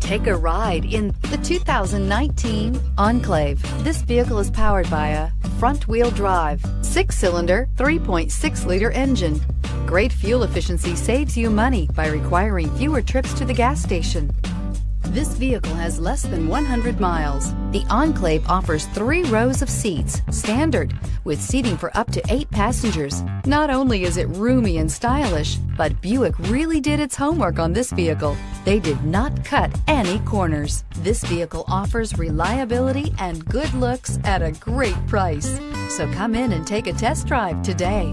Take a ride in the 2019 Enclave. This vehicle is powered by a front-wheel drive, 6-cylinder, 3.6-liter engine. Great fuel efficiency saves you money by requiring fewer trips to the gas station. This vehicle has less than 100 miles. The Enclave offers 3 rows of seats, standard, with seating for up to 8 passengers. Not only is it roomy and stylish, but Buick really did its homework on this vehicle. They did not cut any corners. This vehicle offers reliability and good looks at a great price. So come in and take a test drive today.